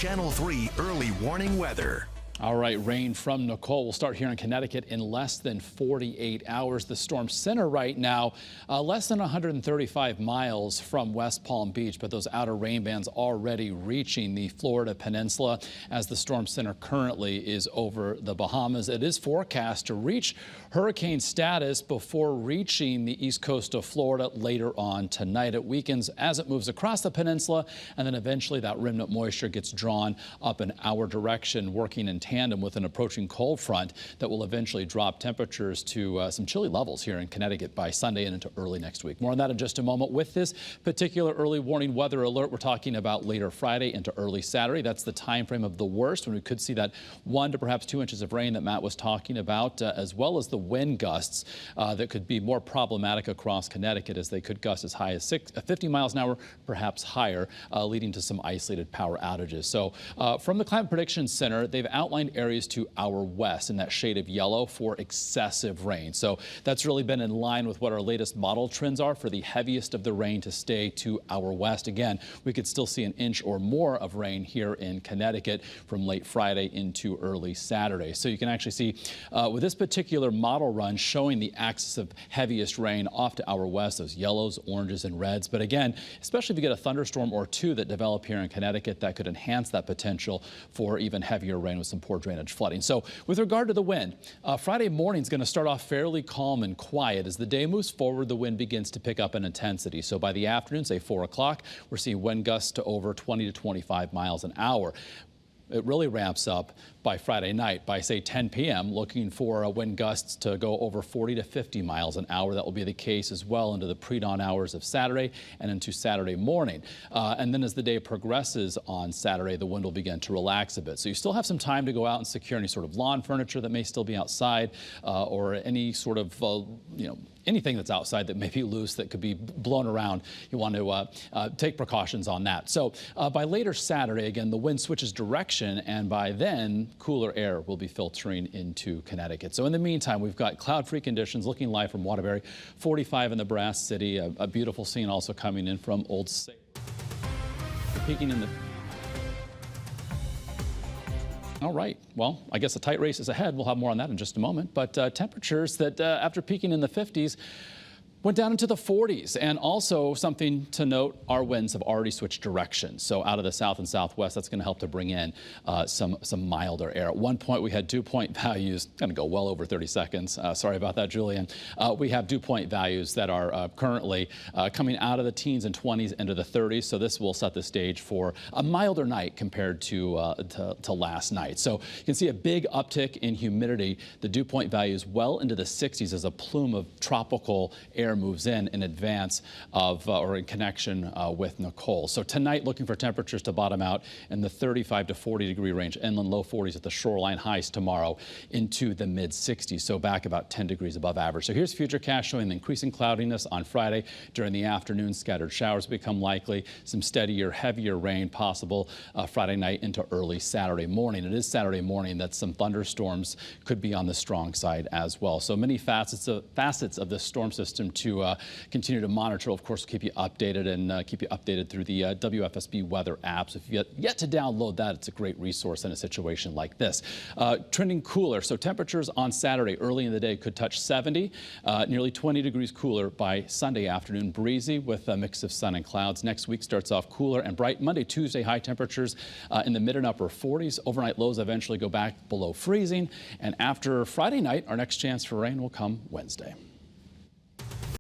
Channel 3 early warning weather. All right, rain from Nicole will start here in Connecticut in less than 48 hours. The storm center right now, less than 135 miles from West Palm Beach, but those outer rain bands already reaching the Florida peninsula as the storm center currently is over the Bahamas. It is forecast to reach hurricane status before reaching the east coast of Florida later on tonight. It weakens as it moves across the peninsula, and then eventually that remnant moisture gets drawn up in our direction, working in tandem with an approaching cold front that will eventually drop temperatures to some chilly levels here in Connecticut by Sunday and into early next week. More on that in just a moment. With this particular early warning weather alert, we're talking about later Friday into early Saturday. That's the time frame of the worst when we could see that 1 to perhaps 2 inches of rain that Matt was talking about, as well as the wind gusts that could be more problematic across Connecticut, as they could gust as high as 50 miles an hour, perhaps higher, leading to some isolated power outages. So from the Climate Prediction Center, they've outlined areas to our west in that shade of yellow for excessive rain. So that's really been in line with what our latest model trends are for the heaviest of the rain to stay to our west. Again, we could still see an inch or more of rain here in Connecticut from late Friday into early Saturday. So you can actually see with this particular model run showing the axis of heaviest rain off to our west, those yellows, oranges, and reds. But again, especially if you get a thunderstorm or two that develop here in Connecticut, that could enhance that potential for even heavier rain with some poor drainage flooding. So with regard to the wind, Friday morning is going to start off fairly calm and quiet. As the day moves forward, the wind begins to pick up in intensity. So by the afternoon, say 4 o'clock, we're seeing wind gusts to over 20 to 25 miles an hour. It really ramps up by Friday night. By, say, 10 p.m., looking for wind gusts to go over 40 to 50 miles an hour. That will be the case as well into the pre-dawn hours of Saturday and into Saturday morning. And then as the day progresses on Saturday, the wind will begin to relax a bit. So you still have some time to go out and secure any sort of lawn furniture that may still be outside, or any sort of, anything that's outside that may be loose that could be blown around. You want to take precautions on that. So by later Saturday, again, the wind switches direction, and by then, cooler air will be filtering into Connecticut. So in the meantime, we've got cloud-free conditions looking live from Waterbury, 45 in the Brass City, a beautiful scene also coming in from Old Salem. Peaking in the... All right. Well, I guess a tight race is ahead. We'll have more on that in just a moment. But temperatures that after peaking in the 50s went down into the 40s. And also something to note, our winds have already switched directions. So out of the south and southwest, that's going to help to bring in some milder air. At one point, we had dew point values, going to go well over 30 seconds. Sorry about that, Julian. We have dew point values that are currently coming out of the teens and 20s into the 30s. So this will set the stage for a milder night compared to last night. So you can see a big uptick in humidity. The dew point values well into the 60s as a plume of tropical air moves in advance of or in connection with Nicole. So tonight, looking for temperatures to bottom out in the 35 to 40 degree range, inland low 40s at the shoreline, highs tomorrow into the mid 60s, so back about 10 degrees above average. So here's Futurecast showing the increasing cloudiness on Friday. During the afternoon, scattered showers become likely, some steadier, heavier rain possible Friday night into early Saturday morning. It is Saturday morning that some thunderstorms could be on the strong side as well. So many facets of this storm system to continue to monitor. Of course, keep you updated and keep you updated through the WFSB weather apps. If you yet to download that, it's a great resource in a situation like this. Trending cooler, so temperatures on Saturday early in the day could touch 70, nearly 20 degrees cooler by Sunday afternoon. Breezy with a mix of sun and clouds. Next week starts off cooler and bright. Monday, Tuesday, high temperatures in the mid and upper 40s. Overnight lows eventually go back below freezing. And after Friday night, our next chance for rain will come Wednesday.